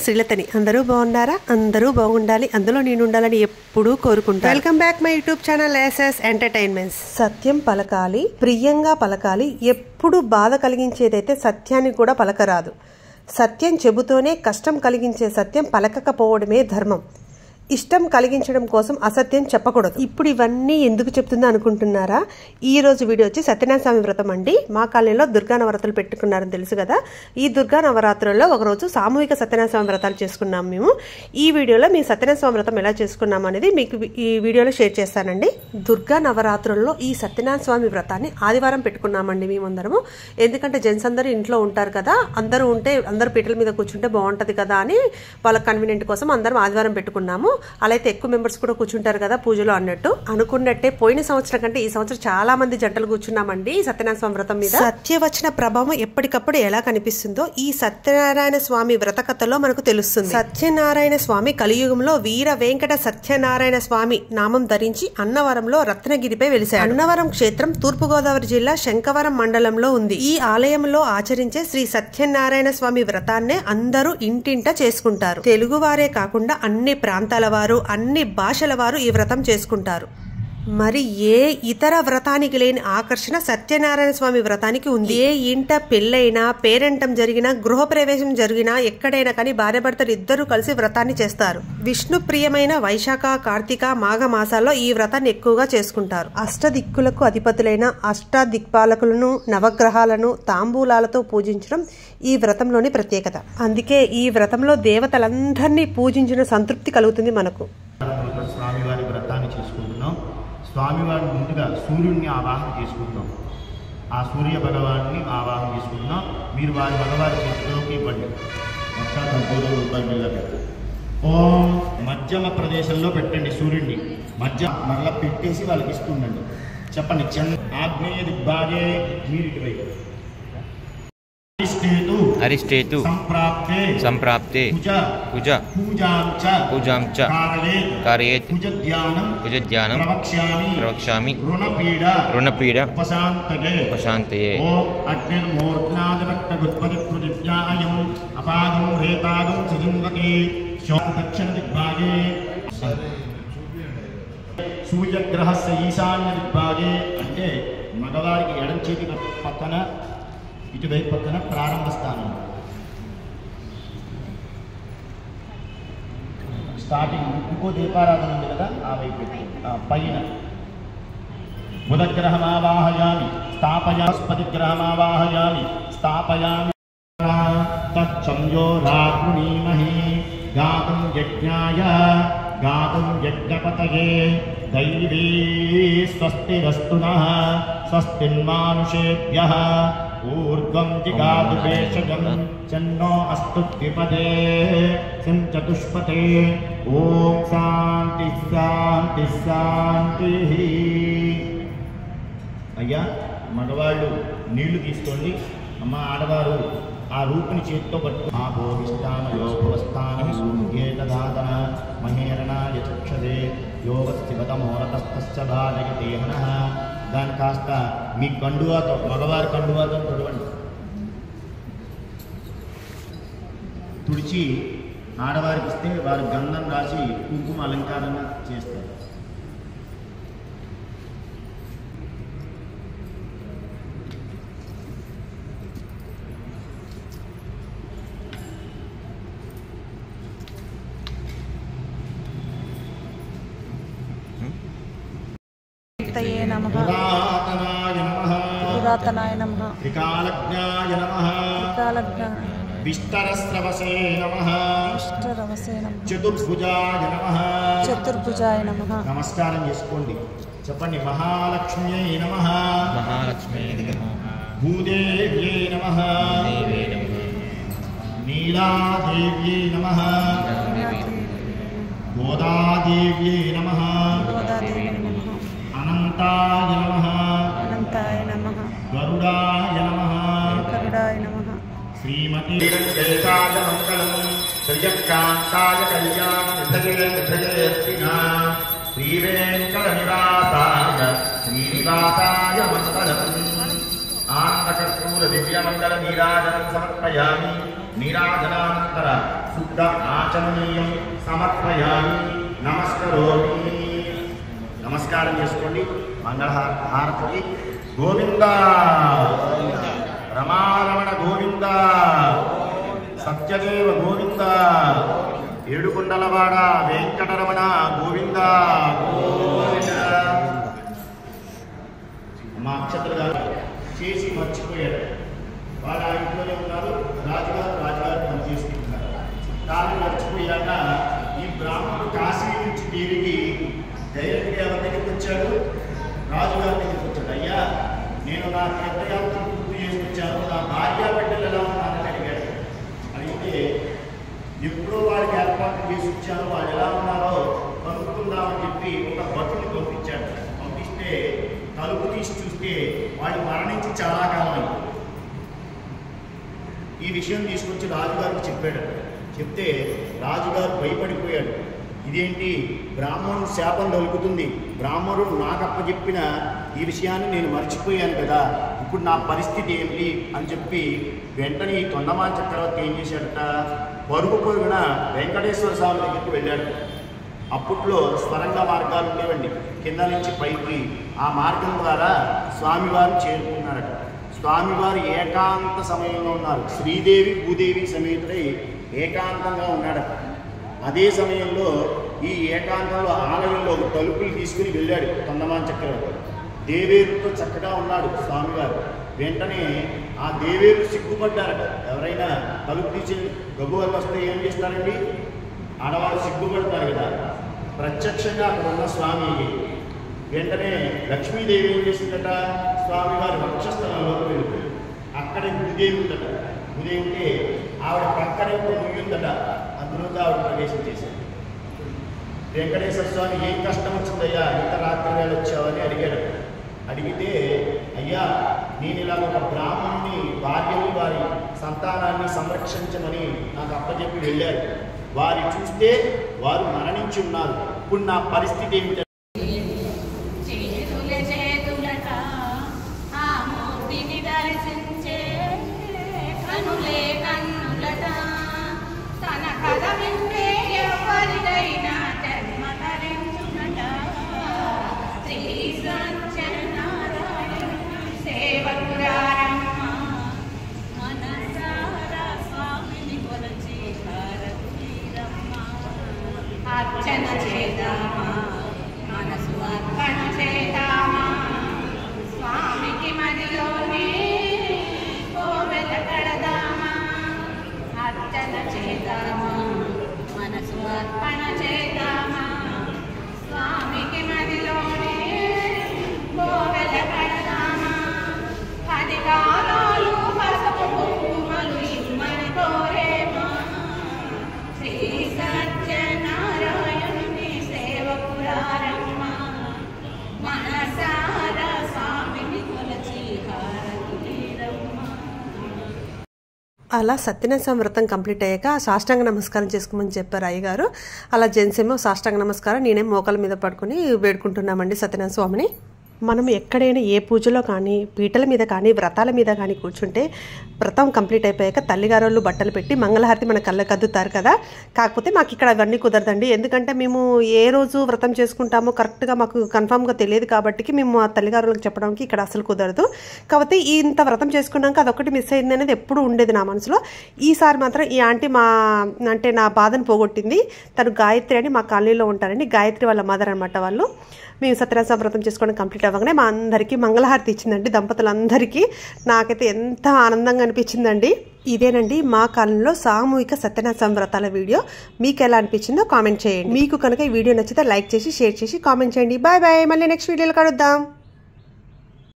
శ్రీలతని. అందరూ బాగున్నారా? అందరూ బాగుండాలి, అందులో నేను ఉండాలని ఎప్పుడూ కోరుకుంటాను. Welcome back my YouTube channel SS entertainments. సత్యం పలకాలి, ప్రియంగా పలకాలి. ఎప్పుడు బాధ కలిగించేదైతే సత్యాన్ని కూడా పలకరాదు. సత్యం చెబుతూనే కష్టం కలిగించే సత్యం పలకకపోవడమే ధర్మం. ఇష్టం కలిగించడం కోసం అసత్యం చెప్పకూడదు. ఇప్పుడు ఇవన్నీ ఎందుకు చెప్తుందో అనుకుంటున్నారా? ఈ రోజు వీడియో వచ్చి సత్యనారాయణ స్వామి వ్రతం అండి. మా కాలనీలో దుర్గా నవరాత్రులు పెట్టుకున్నారని తెలుసు కదా. ఈ దుర్గా నవరాత్రుల్లో ఒకరోజు సామూహిక సత్యనారాయణ స్వామి వ్రతాలు చేసుకున్నాం మేము. ఈ వీడియోలో మీ సత్యనారాయణ స్వామి వ్రతం ఎలా చేసుకున్నాం అనేది మీకు ఈ వీడియోలో షేర్ చేస్తానండి. దుర్గా నవరాత్రుల్లో ఈ సత్యనారాయణ స్వామి వ్రతాన్ని ఆదివారం పెట్టుకున్నామండి మేమందరము. ఎందుకంటే జెంట్స్ అందరూ ఇంట్లో ఉంటారు కదా, అందరూ ఉంటే అందరూ పీటల మీద కూర్చుంటే బాగుంటది కదా అని వాళ్ళ కన్వీనియంట్ కోసం అందరం ఆదివారం పెట్టుకున్నాము. అలా అయితే ఎక్కువ మెంబర్స్ కూడా కూర్చుంటారు కదా పూజలో అన్నట్టు. అనుకున్నట్టే పోయిన సంవత్సరం కంటే ఈ సంవత్సరం చాలా మంది జంటలు కూర్చున్నామండి సత్యనారాయణ స్వామి వ్రతం మీద. సత్యవచన ప్రభావం ఎప్పటికప్పుడు ఎలా కనిపిస్తుందో ఈ సత్యనారాయణ స్వామి వ్రత కథలో మనకు తెలుస్తుంది. సత్యనారాయణ స్వామి కలియుగంలో వీర వెంకట సత్యనారాయణ స్వామి నామం ధరించి అన్నవరంలో రత్నగిరిపై వెలిశాడు. అన్నవరం క్షేత్రం తూర్పుగోదావరి జిల్లా శంకవరం మండలంలో ఉంది. ఈ ఆలయంలో ఆచరించే శ్రీ సత్యనారాయణ స్వామి వ్రతాన్నే అందరూ ఇంటింట చేసుకుంటారు. తెలుగు వారే కాకుండా అన్ని ప్రాంతాల వారు, అన్ని భాషల వారు ఈ వ్రతం చేసుకుంటారు. మరి ఏ ఇతర వ్రతానికి లేని ఆకర్షణ సత్యనారాయణ స్వామి వ్రతానికి ఉంది. ఏ ఇంట పెళ్ళైనా, పేరెంటం జరిగినా, గృహప్రవేశం జరిగినా, ఎక్కడైనా కానీ భార్యాభర్తలు ఇద్దరు కలిసి వ్రతాన్ని చేస్తారు. విష్ణు ప్రియమైన వైశాఖ, కార్తీక, మాఘ మాసాల్లో ఈ వ్రతాన్ని ఎక్కువగా చేసుకుంటారు. అష్టదిక్కులకు అధిపతులైన అష్టాదిక్పాలకులను, నవగ్రహాలను తాంబూలాలతో పూజించడం ఈ వ్రతంలోని ప్రత్యేకత. అందుకే ఈ వ్రతంలో దేవతలందరినీ పూజించిన సంతృప్తి కలుగుతుంది మనకు. స్వామివారి వ్రతాన్ని చేసుకుంటున్నాం. స్వామివారిని ముందుగా సూర్యుడిని ఆవాహన చేసుకుంటాం. ఆ సూర్య భగవాన్ని ఆవాహన చేసుకుంటున్నాం. మీరు వారి మగవారి చేతిలోకి ఇవ్వండి. ఓం మధ్యమ ప్రదేశంలో పెట్టండి సూర్యుడిని. మధ్య మరలా పెట్టేసి వాళ్ళకి ఇస్తుండండి. చెప్పండి. ఆగ్నేయ దిగ్భాగే మీరు ఇటువైపు. అరిష్టేతు సంప్రాప్తే కుజ పూజాం చ కారయేత్ కుజధ్యానం ప్రవక్ష్యామి రుణపీడ ఉపశాంతయే. దక్షిణ దిగ్భాగే సూర్యగ్రహస్య ఈశాన్య దిగ్భాగే అంటే మగవారికి ఎడం చేతి పక్కన, ఇటువైపు పక్కన ప్రారంభ స్థానం. స్టార్టింగ్ ఇంకో దీపారాధన ఉంది కదా, ఆ వైపు పైన బుధగ్రహమావాహయామి స్థాపయాస్పతిగ్రహమావాహయామి స్థాపయామి. తచ్చంయోరాగ్నీమహి గాతుం యజ్ఞాయ గాతుం యజ్ఞపతయే దైవీ స్వస్తిరస్తు నః స్వస్తిన్మానుషేభ్యః ఊర్ధ్వం జిగాతు భేషజం చన్నో అస్తు ద్విపదే సంచతుష్పతే. ఓం శాంతి శాంతి శాంతి. అయ్యా మగవాళ్ళు నీళ్లు తీసుకోండి. అమ్మ ఆడవారు ఆ రూపుని చేతితో పట్టు. ఆ భోగిష్టానయోగస్థానం సూర్యేతదాతన మహేరణాయ చక్షదే యోగస్థివతమోరతస్థ భాజయతేహన. దాన్ని కాస్త మీ కండువాతో, మగవారి కండువాతో తొడవండి. తుడిచి ఆడవారికి ఇస్తే వారు గంధం రాసి కుంకుమ అలంకారంగా చేస్తారు. పురాతనాయ నమః త్రికాలజ్ఞాయ నమః విస్తరస్రవసే నమః చతుర్భుజాయ నమః నమస్కారం చేసుకోండి. చెప్పండి. మహాలక్ష్మ్యై నమః భూదేవ్యై నమః నీలాదేవ్యై నమః గోదాదేవ్యై నమః అనంతాయ నమః గరుడాయ నమః శ్రీమతి వెంకటేశాయ మంగళం శ్రీయకాంతాయ కళ్యాణిధయేర్తినా శ్రీవేంకటనివాసాయ శ్రీనివాసాయ మంగళం. ఆనందకర్పూర దివ్యమంగళ నీరాజనం సమర్పయామి. నీరాజనానంతర శుద్ధ ఆచమనీయం సమర్పయామి నమస్కరోమి. నమస్కారం చేసుకోండి. మంగళహారతి. గోవింద రమారమణ గోవింద సత్యదేవ గోవింద ఏడుకొండలవాడ వెంకటరమణ గోవింద గోవింద. మా అక్షతలు గారు చేసి మర్చిపోయారు. వాళ్ళు ఆ ఇంట్లోనే ఉన్నారు. రాజుగారు పనిచేసుకుంటున్నారు. తాను మర్చిపోయాక ఈ బ్రాహ్మణుడు కాశీ నుంచి తిరిగి డైరెక్ట్గా ఎవరి దగ్గరికి వచ్చాడు? రాజుగారి దగ్గరికి వచ్చాడు. అయ్యా, నేను నా తీర్థయాత్ర పూర్తి చేసుకొచ్చాను, నా భార్య బిడ్డలు ఎలా ఉన్నారని అడిగాడు. అడిగితే ఎప్పుడో వారికి ఏర్పాటు చేసి వచ్చాను, వాళ్ళు ఎలా ఉన్నారో కనుక్కుందామని చెప్పి ఒక భటుని పంపించాడు. పంపిస్తే తలుపు తీసి చూస్తే వాడు మరణించి చాలా కాలం అయింది. ఈ విషయం తీసుకొచ్చి రాజుగారికి చెప్పాడు. చెప్తే రాజుగారు భయపడిపోయాడు. ఇదేంటి, బ్రాహ్మణుడు శాపం దొరుకుతుంది, బ్రాహ్మణుడు నాకు అప్పచెప్పిన ఈ విషయాన్ని నేను మర్చిపోయాను కదా, ఇప్పుడు నా పరిస్థితి ఏమిటి అని చెప్పి వెంటనే ఈ తొండమాన్ చక్రవర్తి ఏం చేశాడట, పరుగున వెంకటేశ్వర స్వామి దగ్గరికి వెళ్ళాడు. అప్పట్లో స్వరంగ మార్గాలు ఉండేవండి, కింద నుంచి పైకి. ఆ మార్గం ద్వారా స్వామివారు చేరుకున్నారట. స్వామివారు ఏకాంత సమయంలో ఉన్నారు. శ్రీదేవి భూదేవి సమేతుడై ఏకాంతంగా ఉన్నాడట. అదే సమయంలో ఈ ఏకాంతంలో ఆలయంలో తలుపులు తీసుకుని వెళ్ళాడు తొండమాన్ చక్రవర్తి. దేవేరుతో చక్కగా ఉన్నాడు స్వామివారు. వెంటనే ఆ దేవేరు సిగ్గుపడ్డారట. ఎవరైనా తలుపు తీసి గబువలు వస్తే ఏం చేస్తారండి, ఆడవాళ్ళు సిగ్గుపడతారు కదా. ప్రత్యక్షంగా అక్కడ ఉన్న స్వామి వెంటనే లక్ష్మీదేవి ఏం చేసిందట, స్వామివారి వక్షస్థలంలోకి వెళ్ళిపోయింది. అక్కడే భూదేవి ఉందట. భూదేవి ఉంటే ఆవిడ పక్కనే ముయ్యుందట. అందులోకి ఆవిడ ప్రవేశం చేశాడు. వెంకటేశ్వర స్వామి ఏం కష్టం వచ్చిందయ్యా, ఇంత రాత్రి వేళ వచ్చావని అడిగాడు. అడిగితే, అయ్యా, నేను ఇలా ఒక బ్రాహ్మణుని భార్యని వారి సంతానాన్ని సంరక్షించమని నాకు అప్పచెప్పి వెళ్ళారు. వారి చూస్తే వారు మరణించి ఉన్నారు. ఇప్పుడు నా పరిస్థితి ఏమిటి? అర్చన చేద్దామా, మనసు అర్పణ చేద్దామా, స్వామికి మదిలోనే కోవెల కడదామా. అర్చన చేద్దామా, మనసు అర్పణ చేద్దామా, స్వామికి మదిలోనే కోవెల కడదామా. 10 కాలాలు పసుపు కుంకుమలు ఇమ్మని కోరేమా. శ్రీ సత్యనారాయణుని సేవకురారమ్మ, మనసారా స్వామిని కొలచి హారతులీరమ్మ. అలా సత్యనారాయణ వ్రతం కంప్లీట్ అయ్యాక సాష్టాంగ నమస్కారం చేసుకోమని చెప్పారు అయ్యగారు. అలా జెంట్స్ ఏమో సాష్టాంగ నమస్కారం, నేనేమో మోకాల మీద పడుకొని వేడుకుంటున్నామండి సత్యనారాయణ స్వామిని. మనం ఎక్కడైనా ఏ పూజలో కానీ పీటల మీద కానీ వ్రతాల మీద కానీ కూర్చుంటే వ్రతం కంప్లీట్ అయిపోయాక తల్లిగారోళ్ళు బట్టలు పెట్టి మంగళహారతి మన కళ్ళకు అద్దుతారు కదా. కాకపోతే మాకు ఇక్కడ అవన్నీ కుదరదండి. ఎందుకంటే మేము ఏ రోజు వ్రతం చేసుకుంటామో కరెక్ట్గా మాకు కన్ఫామ్గా తెలియదు కాబట్టి మేము ఆ తల్లిగారులకు చెప్పడానికి ఇక్కడ అసలు కుదరదు. కాబట్టి ఇంత వ్రతం చేసుకున్నాక అదొకటి మిస్ అయింది అనేది ఎప్పుడు ఉండేది నా మనసులో. ఈసారి మాత్రం ఈ ఆంటీ నా బాధను పోగొట్టింది. తను గాయత్రి అని మా కాలనీలో ఉంటారండి. గాయత్రి వాళ్ళ మదర్ అనమాట వాళ్ళు. మేము సత్యనారాయణ వ్రతం చేసుకోవడం కంప్లీట్ అవ్వగానే మా అందరికీ మంగళహారతి ఇచ్చిందండి, దంపతులందరికీ. నాకైతే ఎంత ఆనందంగా అనిపించిందండి. ఇదేనండి మా కాలంలో సామూహిక సత్యనారాయణ వ్రతాల వీడియో. మీకు ఎలా అనిపించిందో కామెంట్ చేయండి. మీకు కనుక ఈ వీడియో నచ్చితే లైక్ చేసి షేర్ చేసి కామెంట్ చేయండి. బాయ్ బాయ్, మళ్ళీ నెక్స్ట్ వీడియోలో కలుద్దాం.